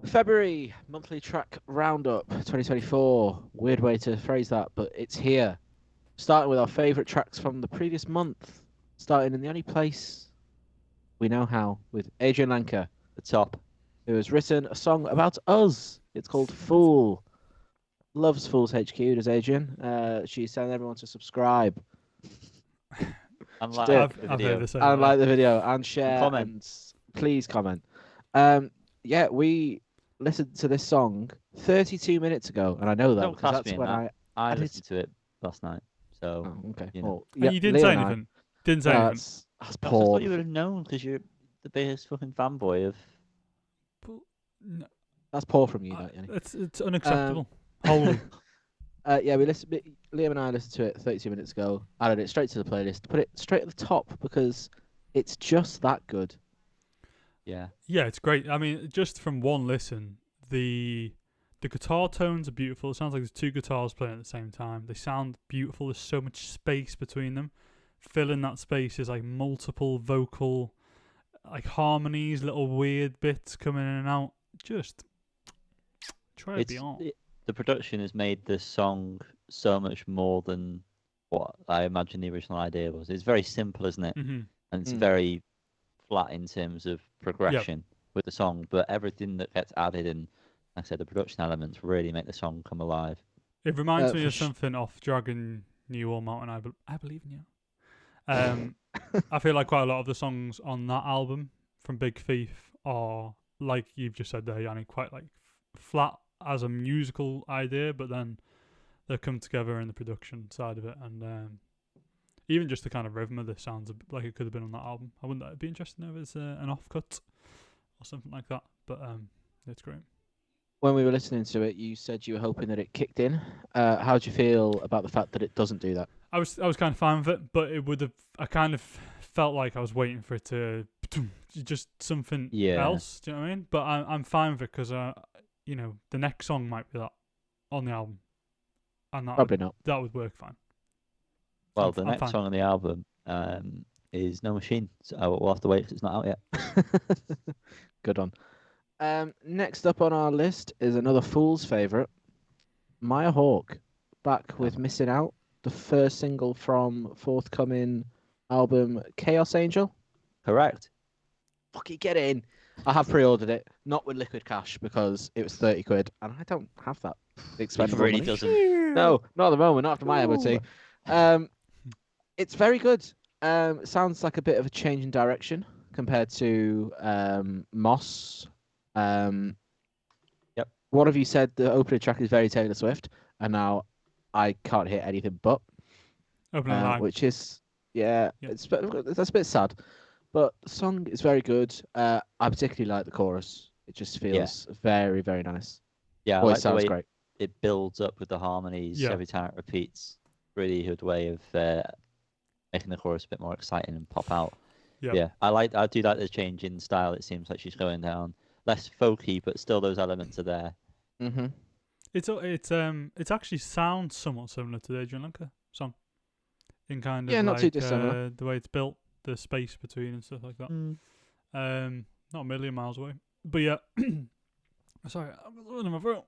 February monthly track roundup 2024. Weird way to phrase that, but it's here. Starting with our favourite tracks from the previous month. Starting in the only place we know how with Adrianne Lenker, The top. who has written a song about us. It's called Fool. Loves Fools HQ, does Adrian. She's telling everyone to subscribe. Unlike do the it. video. I've heard the same. And like the video and share comment. and please comment. Yeah, we listened to this song 32 minutes ago, and I know that Don't because class that's me in when that. I did- listened to it last night. So, Oh, okay. you know. Well, Oh, you didn't Leo say and I- anything. Didn't say No, anything. that's I poor. thought you would have known because you're the biggest fucking fanboy of. But, no, That's poor from you, that Yanni. it's unacceptable. Wholly. Yeah, Liam and I listened to it 32 minutes ago. Added it straight to the playlist. Put it straight at the top because it's just that good. Yeah. Yeah, it's great. I mean, just from one listen, the guitar tones are beautiful. It sounds like there's two guitars playing at the same time. They sound beautiful. There's so much space between them. Filling that space is like multiple vocal, like harmonies, little weird bits coming in and out. Just try it beyond. The production has made this song so much more than what I imagine the original idea was. It's very simple, isn't it? Mm-hmm. And it's Mm. very flat in terms of progression with the song, but everything that gets added in, like I said, the production elements really make the song come alive. It reminds me for of something off Dragon New All Mountain. I believe in you. I feel like quite a lot of the songs on that album from Big Thief are, like you've just said there, Yanni, quite like flat as a musical idea, but then they come together in the production side of it, and even just the kind of rhythm of this sounds like it could have been on that album. It'd be interesting if it's an offcut or something like that, but it's great. When we were listening to it, you said you were hoping that it kicked in. How do you feel about the fact that it doesn't do that? I was kind of fine with it, but it would have. I kind of felt like I was waiting for it to just something else. Do you know what I mean? But I'm fine with it because the next song might be that on the album, and Probably not. that would work fine. Well, I'm the next fine. song on the album is No Machine, so we'll have to wait because it's not out yet. Good on. Next up on our list is another Fool's favourite, Maya Hawke, back with Missing Out, the first single from forthcoming album Chaos Angel. Correct. Fuck it, get in. I have pre-ordered it, not with liquid cash because it was 30 quid, and I don't have that expendable really money. doesn't. No, not at the moment, not after my MOT. It's very good. It sounds like a bit of a change in direction compared to Moss. Yep. One of you said the opening track is very Taylor Swift, and now I can't hear anything but. Opening line. Which is, that's a bit sad. But the song is very good. I particularly like the chorus. It just feels very, very nice. Yeah, Voice I like the sounds way great. it builds up with the harmonies every time it repeats. Really good way of making the chorus a bit more exciting and pop out. Yep. Yeah, I do like the change in style. It seems like she's going down less folky, but still those elements are there. Mm-hmm. It actually sounds somewhat similar to the Adrianne Lenker song, in kind of not too dissimilar. the way it's built, the space between and stuff like that. Not a million miles away, but yeah. Sorry, I'm losing my throat.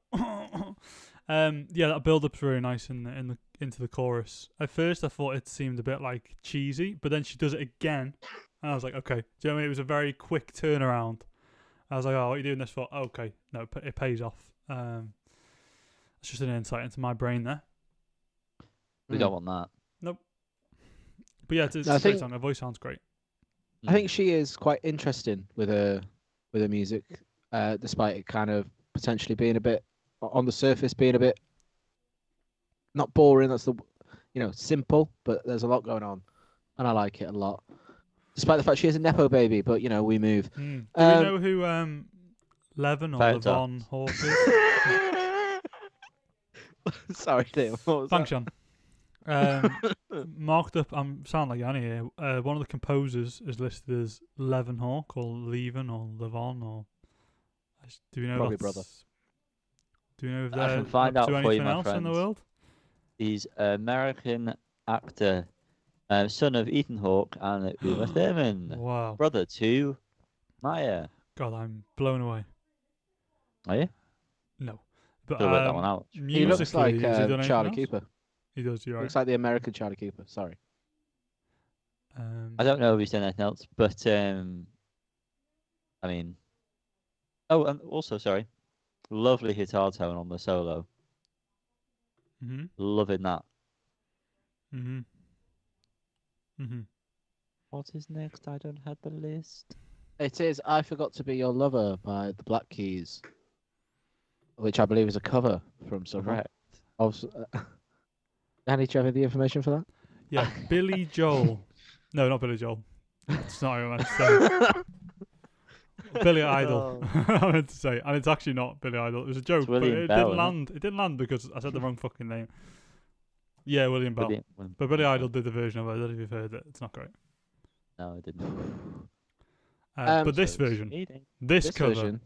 That build-up's very nice into the chorus. At first, I thought it seemed a bit like cheesy, but then she does it again, and I was like, okay. Do you know what I mean? It was a very quick turnaround. I was like, oh, what are you doing this for? Oh, okay, no, it pays off. It's just an insight into my brain there. We don't want that. Nope. But yeah, it's a great song. Her voice sounds great. I think she is quite interesting with her music, despite it kind of potentially being a bit on the surface, being a bit not boring. That's simple, but there's a lot going on, and I like it a lot. Despite the fact she is a nepo baby, but we move. Do we know who Levin or Levon Hawke is? Sorry, Liam. What was Thanks, that? Sean. Marked up. I'm sound like Yanni here. One of the composers is listed as Levin Hawke or Levin or Levon or. Do we know? Probably brother. Do we know if I they're can find up out to for you, anything my else in the friends. world? He's an American actor, son of Ethan Hawke and Uma Thurman. Wow. Brother to Maya. God, I'm blown away. Are you? No. But Could have worked that one out. He looks like musically, has he done anything Charlie else? Cooper. He does, you're right. Looks like the American Charlie Cooper. Sorry. I don't know if he's done anything else, but I mean, oh, and also sorry, lovely guitar tone on the solo. Mm-hmm. Loving that. Mm-hmm. Mm-hmm. What is next? I don't have the list. It is I Forgot to Be Your Lover by the Black Keys, which I believe is a cover from someone. Correct. Danny, do you have the information for that? Yeah, Billy Joel. No, not Billy Joel. It's not what I meant to say. Billy Idol. I meant to say, and it's actually not Billy Idol. It was a joke, but William it Bell, didn't land. It didn't land because I said the wrong fucking name. Yeah, William Bell. But Billy Idol did the version of it. I don't know if you've heard it. It's not great. No, I didn't. But this version, this cover. Version.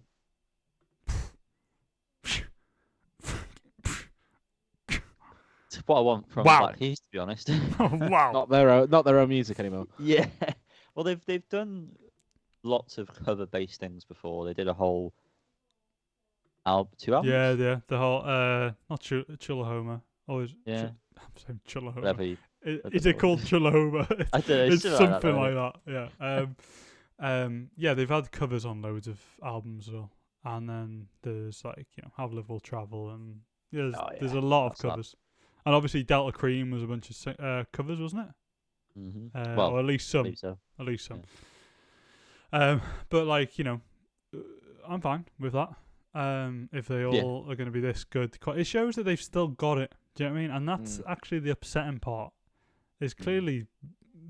It's what I want from Wow. Black Keys, to be honest. Wow. Not their own music anymore. Yeah. Well, they've done lots of cover-based things before. They did a whole two albums. Yeah. The whole not Chullahoma. Always. Yeah. I'm saying Chullahoma. Whatever. Is it called Chullahoma? I don't know. It's something like like that. Yeah. Yeah. They've had covers on loads of albums as well, and then there's like How Live Will Travel, and there's a lot of covers, and obviously Delta Cream was a bunch of covers, wasn't it? Mm-hmm. Or at least some. I believe so. At least some. Yeah. But like I'm fine with that. If they all are going to be this good, it shows that they've still got it. Do you know what I mean? And that's actually the upsetting part. Is clearly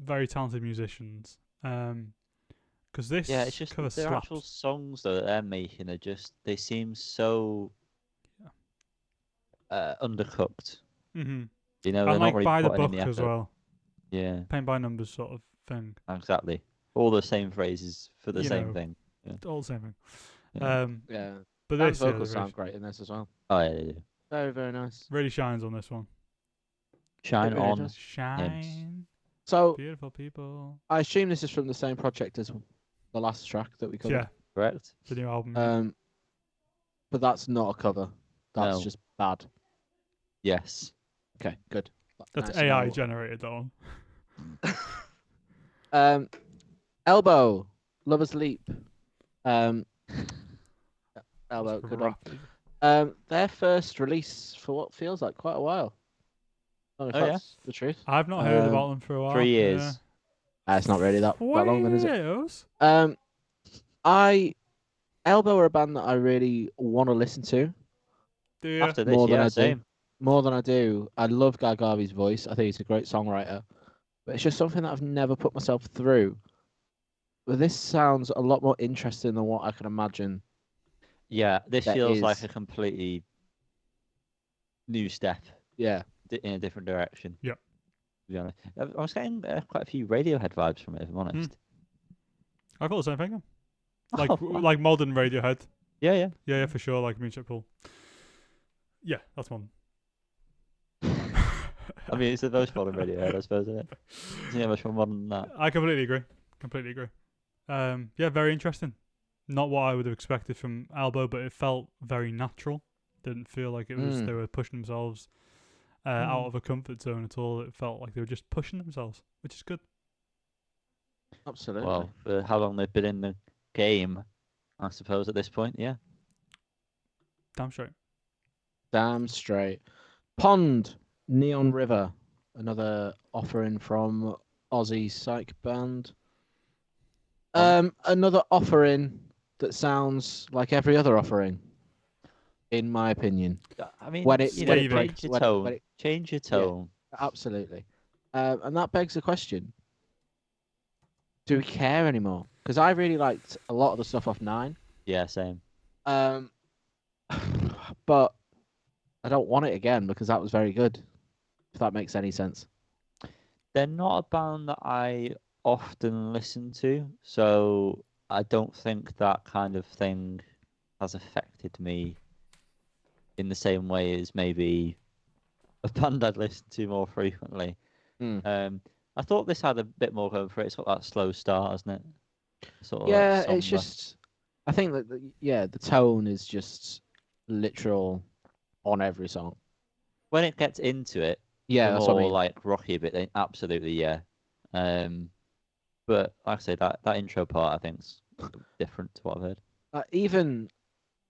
very talented musicians. Because this it's just cover their slaps. actual songs that they're making they seem so undercooked. Mm-hmm. You know, And they're like not really by the putting in book the as effort. well. Yeah. Paint by numbers sort of thing. Exactly. All the same phrases for the You same know, thing. All the same thing. Yeah. Yeah. But And this vocals sound great in this as well. Oh, yeah, they do. Very, very nice. really shines on this one. Shine It really on. does. Shine. So Beautiful people. I assume this is from the same project as the last track that we covered. Yeah, Correct? the new album. But that's not a cover. That's No. just bad. Yes. Okay, good. That's Nice to AI know. generated, that one. Elbow, Lover's Leap. Elbow, That's good one. rapid. Their first release for what feels like quite a while. I don't know if that's the truth. I've not heard about them for a while. 3 years. It's not really that long then, is it? Years? Elbow are a band that I really want to listen to. Do you? After this, More than I do. same. More than I do. I love Guy Garvey's voice. I think he's a great songwriter. But it's just something that I've never put myself through. But this sounds a lot more interesting than what I can imagine. Yeah, this That feels is- like a completely new step Yeah. in a different direction. Yep. To be honest, I was getting quite a few Radiohead vibes from it, if I'm honest. I thought the same thing. Like Oh, wow. like modern Radiohead. Yeah. Yeah, for sure. Like Music Pool. Yeah, that's modern. I mean, it's the most modern Radiohead, I suppose, isn't it? Isn't it much more modern than that? I completely agree. Yeah, very interesting. Not what I would have expected from Elbow, but it felt very natural. Didn't feel like it was they were pushing themselves out of a comfort zone at all. It felt like they were just pushing themselves, which is good. Absolutely. Well, for how long they've been in the game, I suppose at this point, yeah. Damn straight. Damn straight. Pond, Neon River, another offering from Aussie psych band. Another offering that sounds like every other offering, in my opinion. I mean, When it- you when know, it change breaks- your when- tone. when it- Change your tone. Absolutely. And that begs the question, do we care anymore? Because I really liked a lot of the stuff off 9. Yeah, same. But I don't want it again because that was very good, if that makes any sense. They're not a band that I often listen to, so I don't think that kind of thing has affected me in the same way as maybe a band I'd listen to more frequently. I thought this had a bit more going for it. It's got that slow start, hasn't it? Sort of Yeah, like it's somber. just I think that the tone is just literal on every song. When it gets into it, Yeah, the that's what I more mean. like rocky bit, then absolutely yeah. But like I say, that intro part I think's different to what I've heard.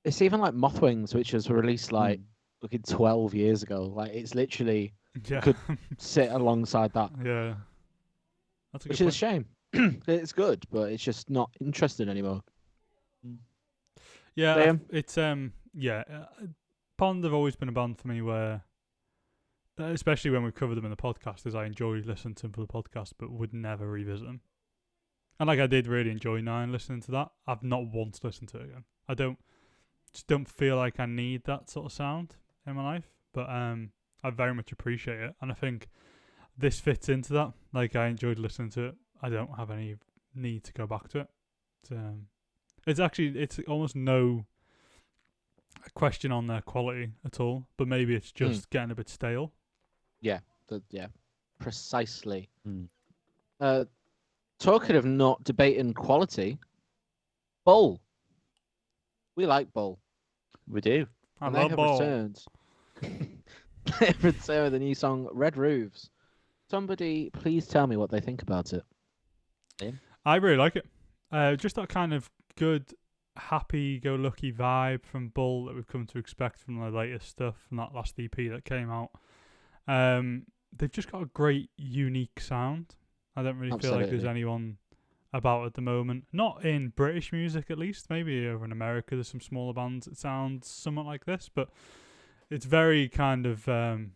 It's even like Mothwings, which was released like Mm. looking 12 years ago. Like it's literally Yeah. could sit alongside that, Yeah. That's a which good is a point. shame. It's good, but it's just not interesting anymore. Yeah, Liam? it's Pond have always been a band for me where, especially when we've covered them in the podcast, is I enjoy listening to them for the podcast, but would never revisit them. And like I did really enjoy Nine listening to that. I've not once listened to it again. I just don't feel like I need that sort of sound in my life, but I very much appreciate it, and I think this fits into that. Like I enjoyed listening to it. I don't have any need to go back to it. It's almost no question on their quality at all, but maybe it's just getting a bit stale. Yeah, precisely. Mm. Talking of not debating quality, Bull. We like Bull. We do. I And they love have Ball. returned. They have returned with a new song, Red Roofs. Somebody please tell me what they think about it. I really like it. Just that kind of good, happy-go-lucky vibe from Bull that we've come to expect from the latest stuff, from that last EP that came out. They've just got a great, unique sound. I don't really feel like there's Absolutely. anyone about at the moment. Not in British music, at least. Maybe over in America, there's some smaller bands that sound somewhat like this, but it's very kind of there's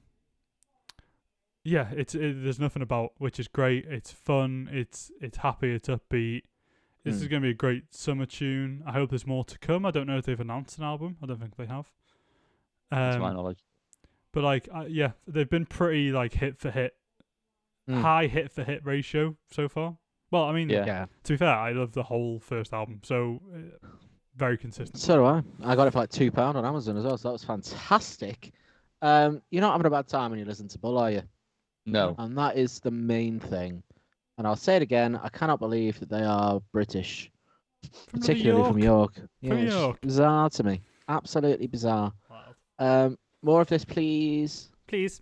nothing about, which is great. It's fun. It's happy. It's upbeat. This is going to be a great summer tune. I hope there's more to come. I don't know if they've announced an album. I don't think they have. To my knowledge. But like, they've been pretty like hit for hit, high hit for hit ratio so far. Well, I mean, Yeah. to be fair, I love the whole first album, so very consistent. So do I. I got it for like £2 on Amazon as well, so that was fantastic. You're not having a bad time when you listen to Bull, are you? No. And that is the main thing. And I'll say it again, I cannot believe that they are British. Particularly from York. Yeah, From it's just York. bizarre to me. Absolutely bizarre. Wild. More of this, please. Please.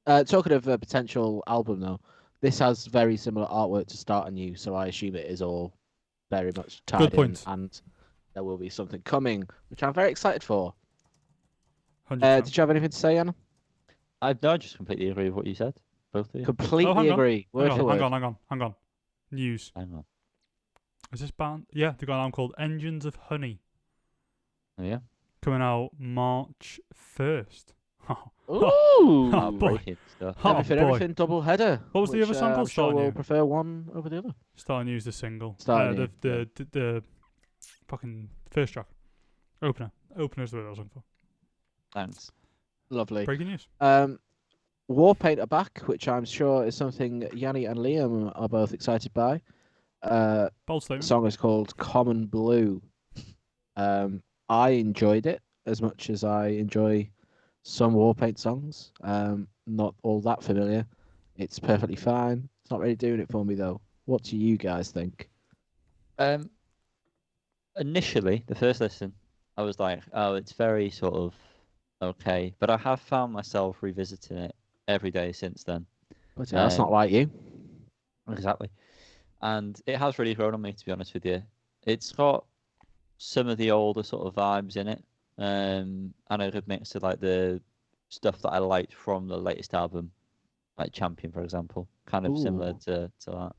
Talking of a potential album, though, this has very similar artwork to Start Anew, so I assume it is all very much tied Good in, point. and there will be something coming, which I'm very excited for. 100%. Did you have anything to say, Anna? I just completely agree with what you said. Both of you. Completely hang on. agree. Word for word. Hang on. News. Hang on. Is this band? Yeah, they've got an album called Engines of Honey. Oh, yeah. Coming out March 1st. Ooh! Oh, boy. Breaking stuff. Oh, Everything double header. What was the other song called? I'm sure Start we'll Anew? prefer one over the other. Start Anew is the single. Start Anew, The fucking first track. Opener is the word I was looking for. Thanks. Lovely. Breaking news. Warpaint are back, which I'm sure is something Yanni and Liam are both excited by. Bold The statement. song is called Common Blue. I enjoyed it as much as I enjoy some Warpaint songs. Not all that familiar. It's perfectly fine. It's not really doing it for me though. What do you guys think? Initially, the first listen, I was like, oh, it's very sort of okay. But I have found myself revisiting it every day since then. But that's not like you. Exactly. And it has really grown on me, to be honest with you. It's got some of the older sort of vibes in it. And a good mix of like the stuff that I liked from the latest album, like Champion, for example. Kind of similar to that.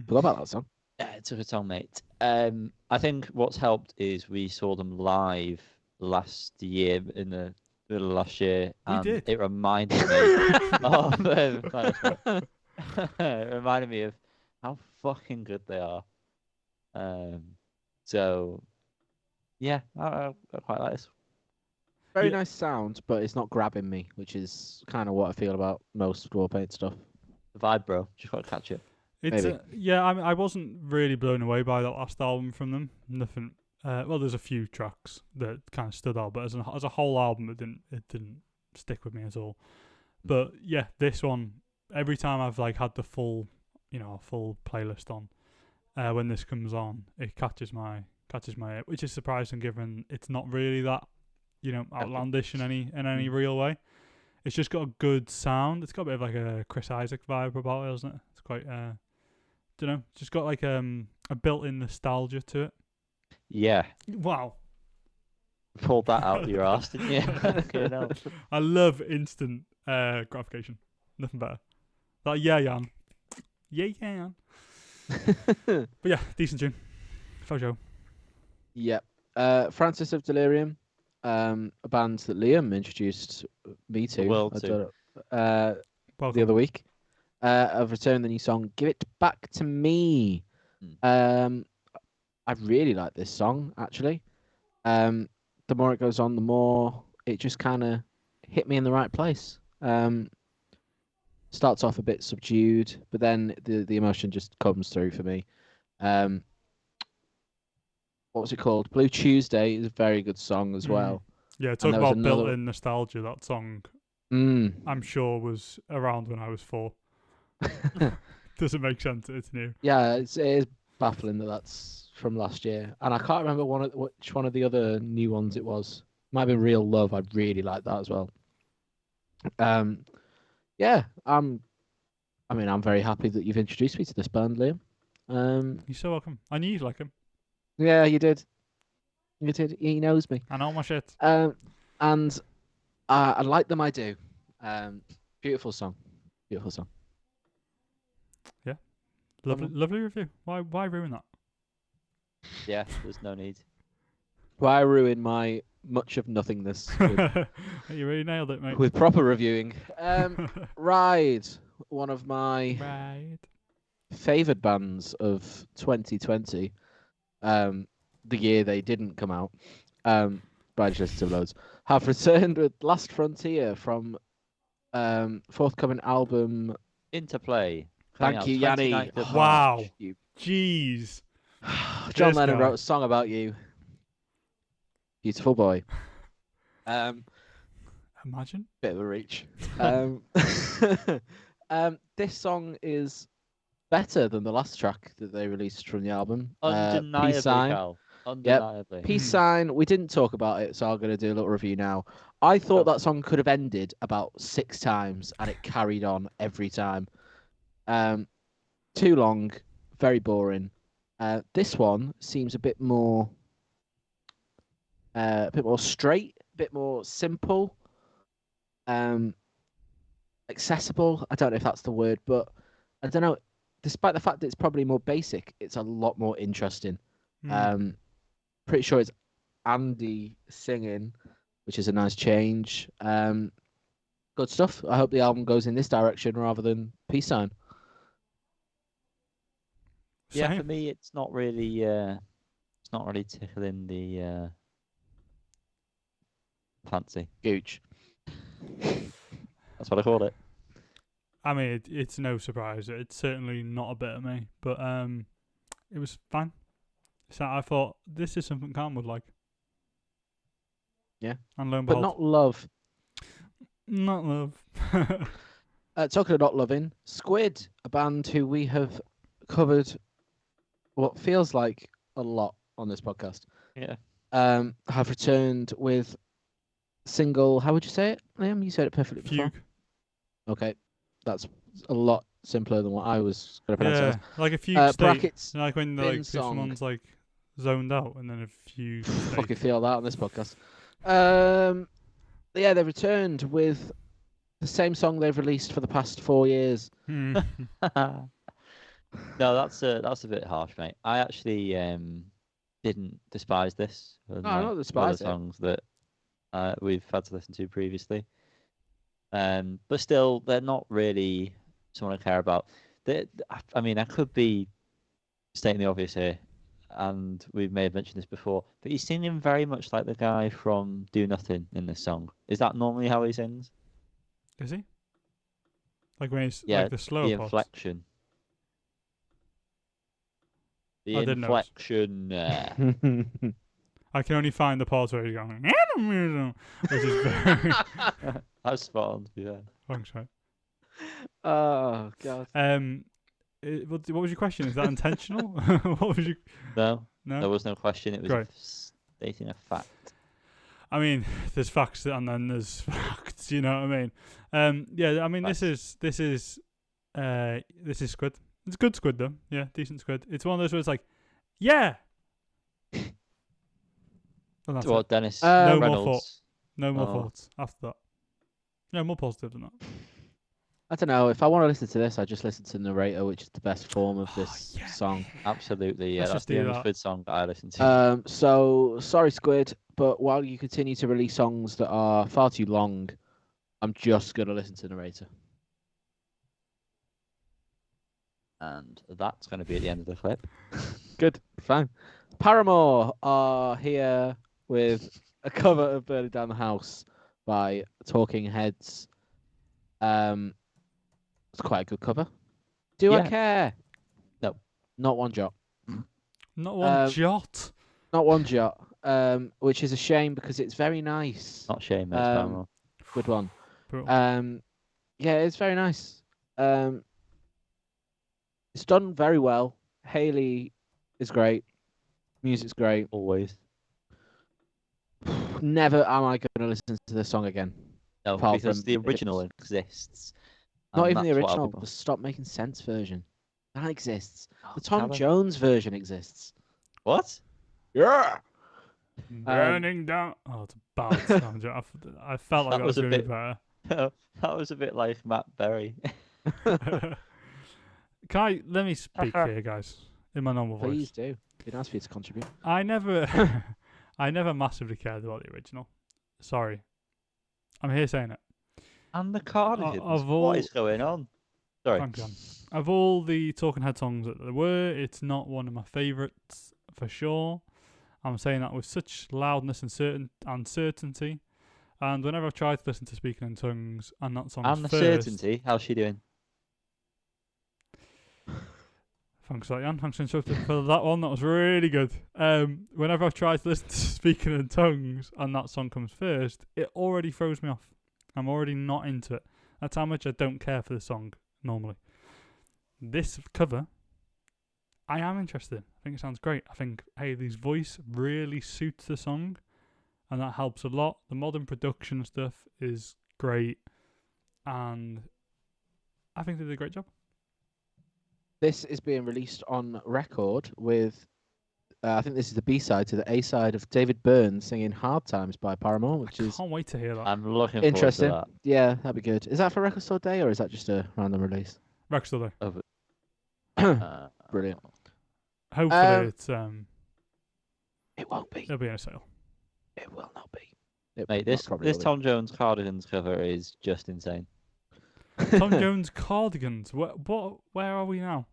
Forgot about that song. Yeah, it's a good song, mate. I think what's helped is we saw them live last year, in the middle of last year, and did. it reminded me of it reminded me of how fucking good they are. So yeah, I quite like this. Very nice sound, but it's not grabbing me, which is kind of what I feel about most Warpaint stuff. The vibe, bro. Just got to catch it. It's I wasn't really blown away by that last album from them. Nothing. Well, there's a few tracks that kind of stood out, but as a whole album, it didn't stick with me at all. But yeah, this one, every time I've like had the full playlist on, when this comes on, it catches my ear, which is surprising given it's not really that, outlandish in any real way. It's just got a good sound. It's got a bit of like a Chris Isaac vibe about it, hasn't it? It's quite, just got like a built-in nostalgia to it. Yeah. Wow. Pulled that out of your arse, didn't you? Okay, no. I love instant gratification. Nothing better. Like, yeah, Jan. Yeah, Jan. But yeah, decent tune. For sure. Yep. Francis of Delirium, a band that Liam introduced me to. The other week. I've returned the new song, Give It Back to Me. I really like this song, actually. The more it goes on, the more it just kind of hit me in the right place. Starts off a bit subdued, but then the emotion just comes through for me. What was it called? Blue Tuesday is a very good song as well. Yeah, talk about built-in nostalgia. That song, I'm sure, was around when I was 4. Doesn't make sense. It's new. Yeah, it is baffling that that's from last year, and I can't remember which one of the other new ones it was. Might have been Real Love. I really like that as well. Yeah, I'm very happy that you've introduced me to this band, Liam. You're so welcome. I knew you'd like him. Yeah, you did. You did. He knows me. I know my shit. And I like them. I do. Beautiful song. Beautiful song. Yeah. Lovely review. Why ruin that? Yeah, there's no need. Why ruin my much of nothingness You really nailed it, mate. with proper reviewing? Ride, one of my favoured bands of 2020. The year they didn't come out. But I just listened to loads. Have returned with Last Frontier from forthcoming album Interplay. Thank you, Yanni. Wow. Jeez. John Lennon wrote a song about you. Beautiful boy. Imagine. Bit of a reach. This song is better than the last track that they released from the album. Undeniably, Peace Sign. Cal. Undeniably. Yep. Peace Sign. We didn't talk about it, so I'm going to do a little review now. I thought that song could have ended about 6 times, and it carried on every time. Too long, very boring. This one seems a bit more straight, a bit more simple, accessible. I don't know if that's the word, but I don't know. Despite the fact that it's probably more basic, it's a lot more interesting. Pretty sure it's Andy singing, which is a nice change. Good stuff. I hope the album goes in this direction rather than Peace Sign. Yeah, for me, it's not really tickling the fancy. Gooch. That's what I call it. I mean, it's no surprise. It's certainly not a bit of me, but it was fine. So I thought this is something Calm would like. Yeah, and lo and but behold, not love. Not love. Talking of not loving, Squid, a band who we have covered what feels like a lot on this podcast. Yeah. Have returned with single. How would you say it, Liam? You said it perfectly before. Fugue. Okay, that's a lot simpler than what I was going to pronounce it as. Like a fugue state. Brackets. Like when like someone's like zoned out and then a fugue state. Fucking feel that on this podcast. Yeah, they've returned with the same song they've released for the past 4 years. No, that's a bit harsh, mate. I actually didn't despise this. No, I don't despise it. Songs that we've had to listen to previously. But still, they're not really someone I care about. I mean, I could be stating the obvious here, and we may have mentioned this before, but he's singing very much like the guy from Do Nothing in this song. Is that normally how he sings? Is he? Like when he's like the slower the parts? inflection. The I didn't inflection. I can only find the parts where he's going, which is very... That's spot on, yeah. Thanks, mate. Oh, God. What was your question? Is that intentional? What was you? No, No. there was no question. It was Great. stating a fact. I mean, there's facts and then there's facts. You know what I mean? Yeah. I mean, Facts. this is Squid. It's good Squid though. Yeah, decent Squid. It's one of those where it's like, yeah. And that's Well, it. Dennis No more Reynolds. No more Oh. thoughts after that. No more positive than that. I don't know. If I want to listen to this, I just listen to the narrator, which is the best form of this yeah. song. Absolutely, yeah. Let's That's just the do only that. Squid song that I listen to. So sorry, Squid, but while you continue to release songs that are far too long, I'm just gonna listen to the narrator. And that's going to be at the end of the clip. Good, fine. Paramore are here with a cover of "Burning Down the House" by Talking Heads. It's quite a good cover. Do I Yeah. care? No. Not one jot. Not one jot. Not one jot. Which is a shame because it's very nice. Not shame, it's Paramore. Good one. Cool. Yeah, it's very nice. It's done very well. Haley is great. Music's great. Always. Never am I going to listen to this song again. No, Apart because from the original exists. Not and even the that's what original. people- The Stop Making Sense version. That exists. Oh, The Tom Callum. Jones version exists. What? Yeah. Burning down. Oh, it's a bad sound. I felt like That that was was a going to be bit- better. That was a bit like Matt Berry. Let me speak here, guys, in my normal voice. Please do. It'd be nice for you to contribute. I never massively cared about the original. Sorry. I'm here saying it. And the Cardigans. of all- What is going on? Sorry. Thanks, John. Of all the Talking Head songs that there were, it's not one of my favourites for sure. I'm saying that with such loudness and certainty. And whenever I've tried to listen to Speaking in Tongues and that song And the first, certainty. How's she doing? thanks, Jan. Thanks for that one. That was really good. Whenever I've tried to listen to Speaking in Tongues and that song comes first, it already throws me off. I'm already not into it. That's how much I don't care for the song normally. This cover, I am interested in. I think it sounds great. I think Hayley's voice really suits the song, and that helps a lot. The modern production stuff is great, and I think they did a great job. This is being released on record with, I think this is the B-side to the A-side of David Byrne singing Hard Times by Paramore, which I is can't wait to hear that. I'm looking interesting. forward Yeah, that'd be good. Is that for Record Store Day or is that just a random release? Rex still there. to that. Brilliant. Hopefully It won't be. it'll be in a sale. It will not be. It Mate, well, this probably this will be. Tom Jones Cardigans cover is just insane. Tom Jones Cardigans. Where are we now?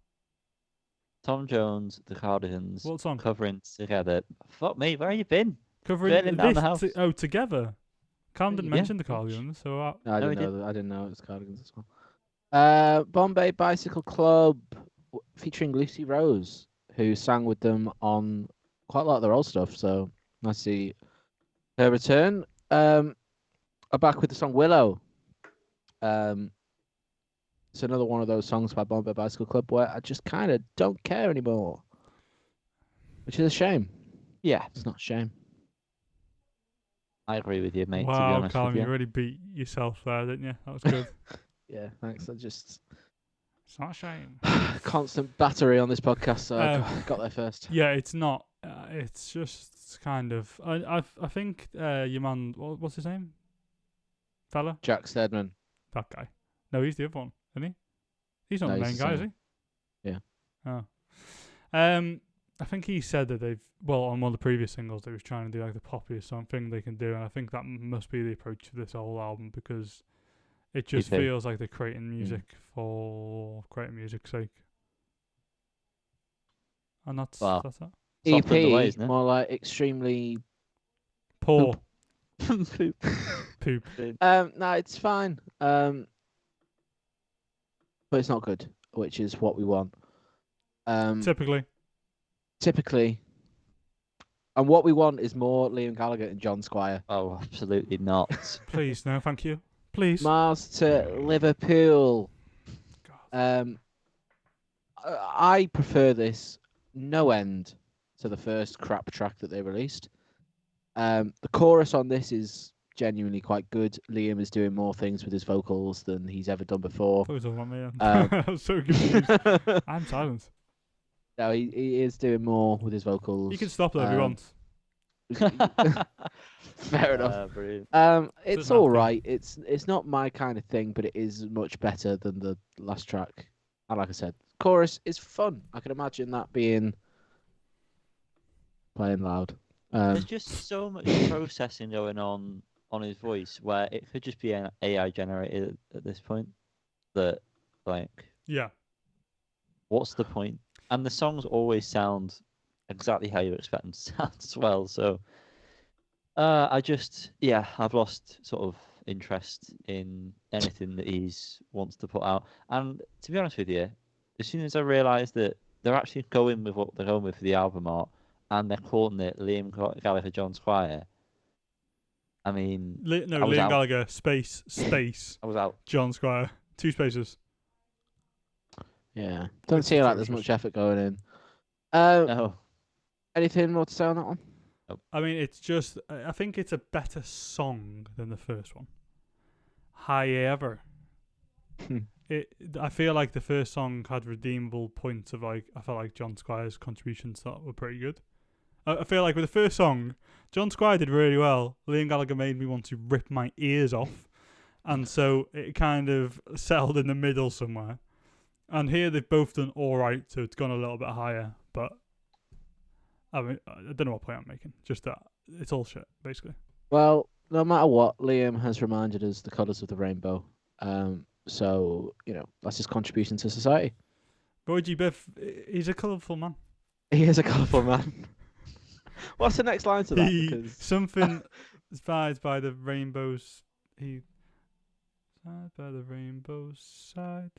Tom Jones, the Cardigans, What song? covering together. Fuck me, where have you been? Covering Burning Down this the House. together. Cam didn't Yeah. mention the Cardigans, so No, I No, didn't he know. I didn't know it was Cardigans as well. Bombay Bicycle Club featuring Lucy Rose, who sang with them on quite a lot of their old stuff. So nice to see her return. Are back with the song Willow. It's another one of those songs by Bombay Bicycle Club where I just kind of don't care anymore, which is a shame. Yeah, It's not a shame. I agree with you, mate. to be wow, honest Callum, with you you. really beat yourself there, didn't you? That was good. Yeah, thanks. I just It's not a shame. constant battery on this podcast, so I Um, got there first. Yeah, it's not. It's just kind of. I think your man. What's his name? Fella. Jack Stedman. That guy. No, he's the other one, isn't he? He's not No, the he's main the guy, is singer. he? Yeah. Oh. I think he said that on one of the previous singles, they was trying to do like the poppiest something they can do, and I think that must be the approach to this whole album because it just too. feels like they're creating music for creating music's sake. And that's Wow. that's that. EP, Softened away, isn't it? more like extremely. Poor Poop. poop. No, it's fine. But it's not good, which is what we want. Typically. And what we want is more Liam Gallagher and John Squire. Oh, absolutely not. Please, no, thank you. Please. Mars to Liverpool. God. I prefer this no end to the first crap track that they released. The chorus on this is genuinely quite good. Liam is doing more things with his vocals than he's ever done before. What was talking about me? Um, I was so confused. I'm silent. No, he is doing more with his vocals. You can stop though if you want. Fair enough. Brilliant. It's Doesn't have all to. right. It's not my kind of thing, but it is much better than the last track. And like I said, chorus is fun. I can imagine that being playing loud. There's just so much processing going on his voice where it could just be an AI generated at this point. That, like, Yeah. what's the point? And the songs always sound exactly how you expect them to sound as well. So, I've lost sort of interest in anything that he's wants to put out. And to be honest with you, as soon as I realised that they're actually going with what they're going with for the album art, and they're calling it Liam Gallagher, John Squire. I mean, Liam Gallagher, space, I was out. John Squire, 2 spaces. Yeah, don't It's seem like there's atrocious. much effort going in. No. Anything more to say on that one? I mean, it's just, I think it's a better song than the first one. However, I feel like the first song had redeemable points of, like, I felt like John Squire's contributions to that were pretty good. I feel like with the first song, John Squire did really well. Liam Gallagher made me want to rip my ears off. And so it kind of settled in the middle somewhere. And here they've both done all right, so it's gone a little bit higher. But I mean, I don't know what point I'm making. Just that it's all shit, basically. Well, no matter what, Liam has reminded us the colours of the rainbow. So, that's his contribution to society. Boy G Biff, he's a colourful man. He is a colourful man. What's the next line to that? Because Something inspired by the rainbows. Inspired by the rainbow's side.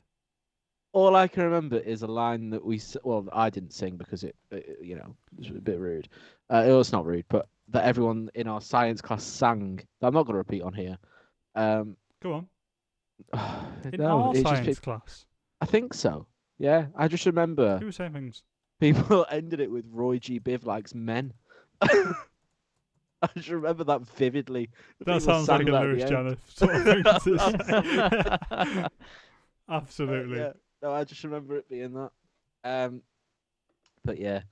all I can remember is a line that I didn't sing because it was a bit rude. It was not rude, but that everyone in our science class sang. That I'm not going to repeat on here. Go on. In No, our it just science class. I think so. Yeah, I just remember Who was saying things? people ended it with Roy G. Biv likes men. I just remember that vividly. That People sounds like sang a that at Lewis the end. Janner sort of thing to say. Absolutely. Yeah. No, I just remember it being that. But yeah.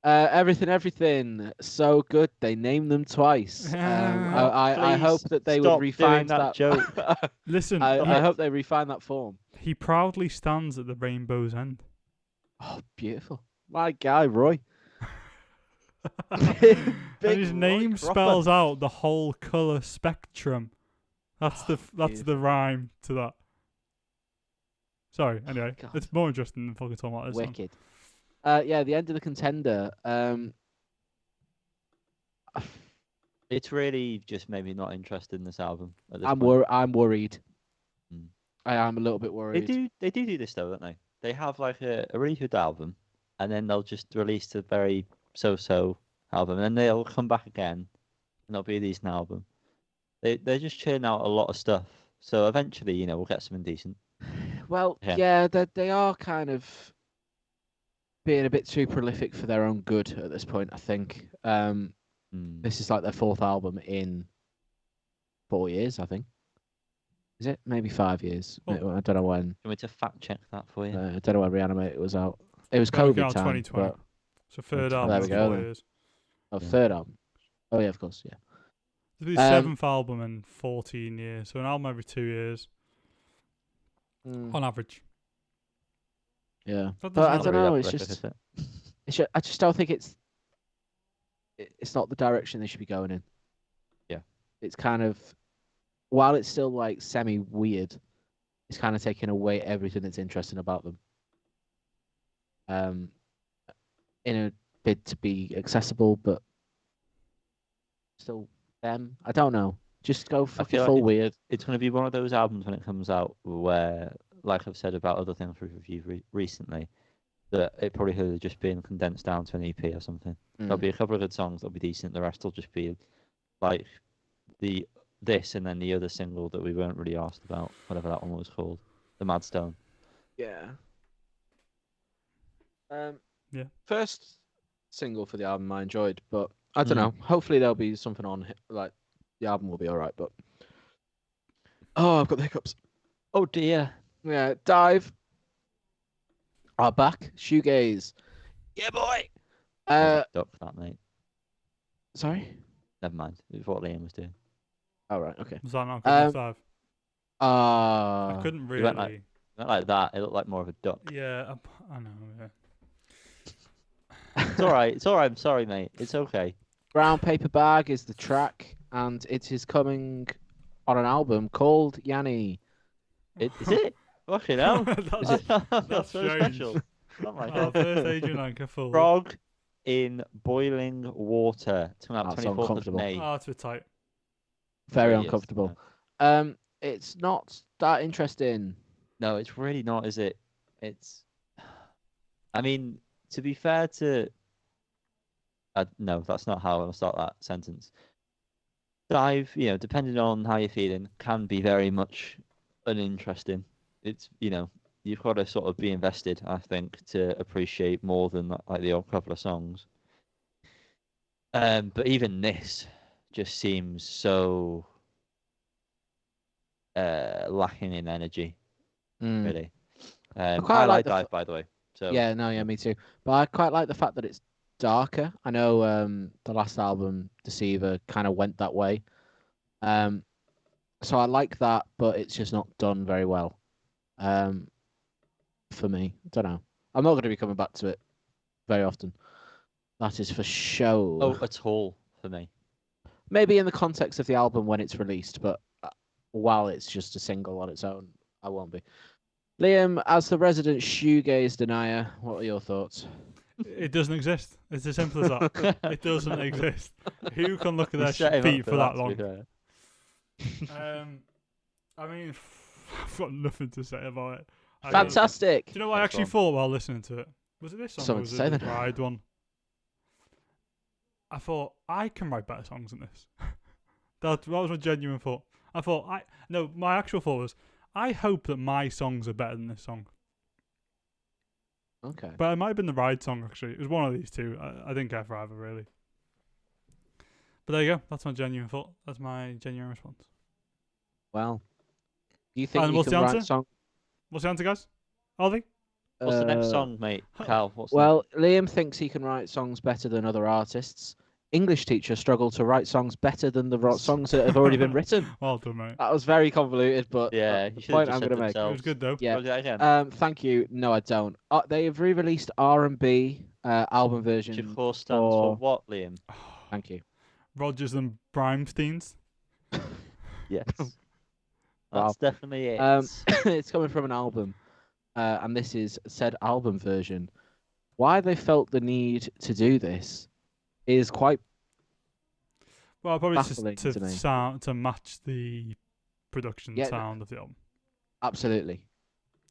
Everything. So good. They named them twice. I hope that they would Stop refine doing that joke. Listen, I hope they refine that form. he proudly stands at the rainbow's end. Oh, beautiful. My guy, Roy. And Big his Roy name Cropper. spells out the whole colour spectrum. That's beautiful. the rhyme to that. Sorry, anyway. God. It's more interesting than fucking talking about this one. Wicked. Yeah, the end of the Contender. It's really just maybe not interested in this album at this I'm point. I'm worried. Mm. I am a little bit worried. They do this though, don't they? They have like a really good album, and then they'll just release a very so-so album, and then they'll come back again, and there'll be a decent album. They're just churning out a lot of stuff, so eventually, we'll get something decent. Well, Yeah. they are kind of being a bit too prolific for their own good at this point, I think. This is like their fourth album in 4 years, I think. Is it? Maybe 5 years. Oh. I don't know when. Do you want me to fact check that for you? I don't know when Reanimate was out. It was Well, it came COVID out time. 2020. But, So third There album we in go 4 then. years. third album. Oh, yeah, of course, yeah. This is the seventh album in 14 years. So an album every 2 years, on average. Yeah. That But I doesn't don't matter. know. It's just. I just don't think it's not the direction they should be going in. Yeah. It's kind of, while it's still like semi weird, it's kind of taking away everything that's interesting about them. In a bid to be accessible, but still them. I don't know. Just go fucking feel full like weird. It's going to be one of those albums when it comes out where, like I've said about other things we've reviewed recently, that it probably could have just been condensed down to an EP or something. There'll be a couple of good songs that'll be decent. The rest will just be like this and then the other single that we weren't really asked about, whatever that one was called, the Mad Stone. Yeah. Yeah. First single for the album I enjoyed, but I don't Mm. know. Hopefully there'll be something on like the album will be alright, but oh, I've got the hiccups. Oh dear. Yeah, DIIV are back. Shoegaze. Yeah, boy. Duck for that, mate. Sorry. Never mind. It was what Liam was doing. Oh right, okay. Was that not good enough dive? I Uh couldn't You went really. Not like that. It looked like more of a duck. Yeah, I know. Yeah. It's all right. It's all right. I'm sorry, mate. It's okay. Brown Paper Bag is the track, and it is coming on an album called Yanni. Is it? Fucking hell. That's, That's so strange. special. Oh my Our god. first Adrian Lenker full. Frog in boiling water. It's coming out That's 24th of uncomfortable. May. Oh, it's a bit tight. Very Really is, uncomfortable. yeah. It's not that interesting. No, it's really not, is it? It's. I mean, to be fair to. No, that's not how I'll start that sentence. DIIV, depending on how you're feeling, can be very much uninteresting. It's, you've got to sort of be invested, I think, to appreciate more than like the odd couple of songs. But even this just seems so lacking in energy, really. I quite like like the DIIV, by the way. So Yeah, no, yeah, me too. But I quite like the fact that it's darker. I know the last album, Deceiver, kind of went that way. So I like that, but it's just not done very well. For me, I don't know. I'm not going to be coming back to it very often. That is for sure. Oh, at all for me. Maybe in the context of the album when it's released, but while it's just a single on its own, I won't be. Liam, as the resident shoegaze denier, what are your thoughts? It doesn't exist. It's as simple as that. It doesn't exist. Who can look at You their set him up feet for that to be long? fair. I mean, I've got nothing to say about it. Fantastic. Do you know what I actually thought while listening to it? Was it this song Something or was to it say the then. Bride one? I thought, I can write better songs than this. That was my genuine thought. My actual thought was, I hope that my songs are better than this song. Okay. But it might have been the Ride song, actually. It was one of these two. I didn't care for either, really. But there you go. That's my genuine thought. That's my genuine response. Well, do you think And you what's can the write answer? song? What's the answer, guys? Ollie? What's the next song, mate? Cal, what's Well, Liam thinks he can write songs better than other artists. English teachers struggle to write songs better than the songs that have already been written. Well done, mate. That was very convoluted, but Yeah, the you should have point just I'm said going to make. It was good, though. Yeah. Was that again? Thank you. No, I don't. They have re-released R&B album version. Which of course stands for what, Liam? Thank you. Rodgers and Brimsteins. Yes. Wow. That's definitely it. It's coming from an album, and this is said album version. Why they felt the need to do this is quite Well, probably baffling just to me. to match the production sound of the album. Absolutely.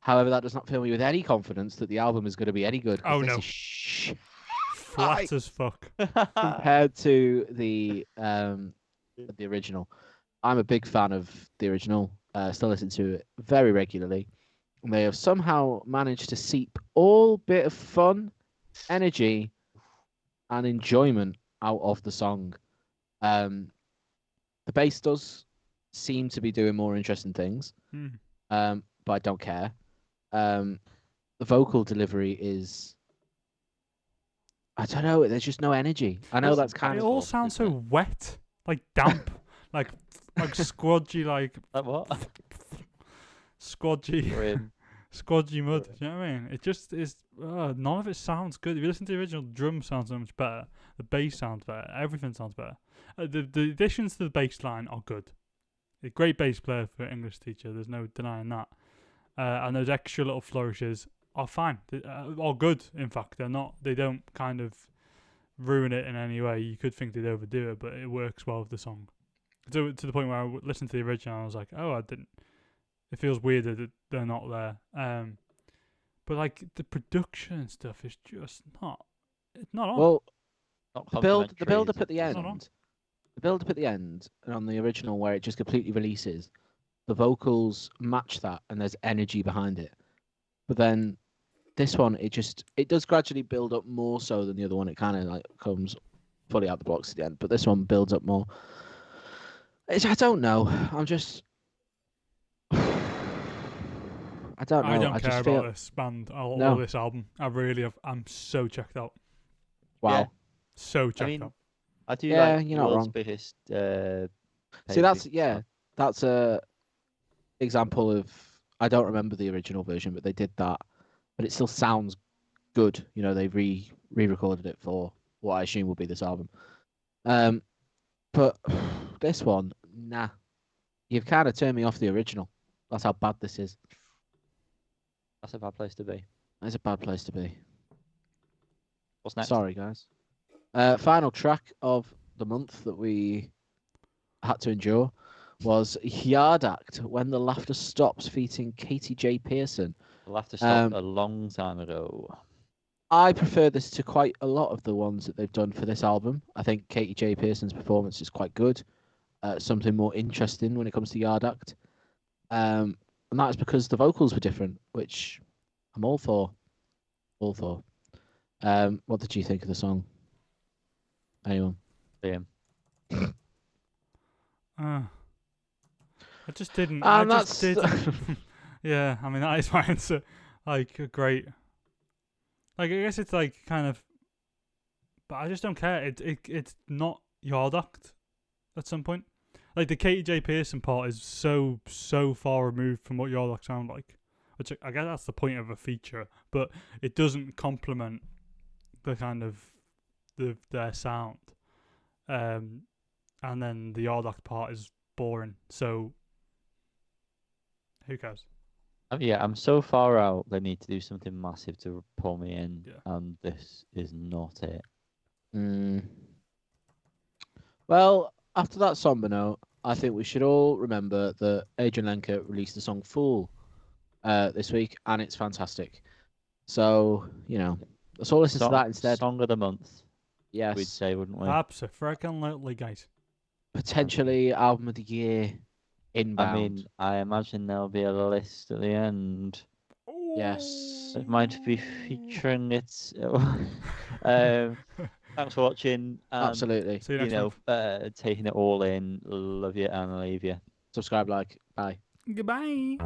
However, that does not fill me with any confidence that the album is going to be any good. 'Cause Oh, this no. is Flat as fuck. compared to the original. I'm a big fan of the original. Still listen to it very regularly. And they have somehow managed to seep all bit of fun, energy, and enjoyment out of the song. The bass does seem to be doing more interesting things, but I don't care. The vocal delivery is, I don't know. There's just no energy. I know that's kind It of all sounds so wet, like damp, like squodgy, like what? squodgy, Grim. squodgy mud. Do you know what I mean? It just is. None of it sounds good. If you listen to the original, drum sounds so much better. The bass sounds better. Everything sounds better. The additions to the bass line are good. A great bass player for an English teacher. There's no denying that. And those extra little flourishes are fine. Are good. In fact, they're not. They don't kind of ruin it in any way. You could think they'd overdo it, but it works well with the song. To the point where I listened to the original, and I was like, oh, I didn't. It feels weird that they're not there. But like the production and stuff is just not. It's not on. Well, Not the build up complimentary, at the It's not on. end. The build up at the end, and on the original where it just completely releases, the vocals match that, and there's energy behind it. But then this one, it does gradually build up more so than the other one. It kind of like comes fully out the blocks at the end, but this one builds up more. I don't know. I'm just. I don't know. I don't I care just about feel. this band or No. this album. I really have. I'm so checked out. Wow. Yeah. So checked mean, out. I do Yeah, like you're the not world's wrong. biggest. See, that's a example of. I don't remember the original version, but they did that. But it still sounds good. You know, they re-recorded it for what I assume will be this album. But this one, nah. You've kind of turned me off the original. That's how bad this is. That's a bad place to be. It's a bad place to be. What's next? Sorry, guys. Final track of the month that we had to endure was Yard Act, When the Laughter Stops, featuring Katy J. Pearson. We'll have to stop a long time ago. I prefer this to quite a lot of the ones that they've done for this album. I think Katy J. Pearson's performance is quite good. Something more interesting when it comes to Yard Act. And that's because the vocals were different, which I'm all for. All for. What did you think of the song? Anyone? Liam. I just didn't. And I just didn't. Yeah, I mean that is my answer. Like a great. Like I guess it's like kind of, but I just don't care. It's not Yard Act at some point. Like the Katy J. Pearson part is so far removed from what Yard Act sound like, which I guess that's the point of a feature. But it doesn't complement the kind of their sound. And then the Yard Act part is boring. So who cares? Yeah, I'm so far out. They need to do something massive to pull me in, Yeah. and this is not it. Well, after that somber note, I think we should all remember that Adrianne Lenker released the song "Fool" this week, and it's fantastic. So let's all listen to that instead. Song of the month, Yes, we'd say, wouldn't we? Absolutely, guys. potentially album of the year. Inbound. I mean, I imagine there'll be a list at the end. Yes. It might be featuring it. Thanks for watching. Absolutely. See you next month. Taking it all in. Love you and leave you. Subscribe, like, bye. Goodbye.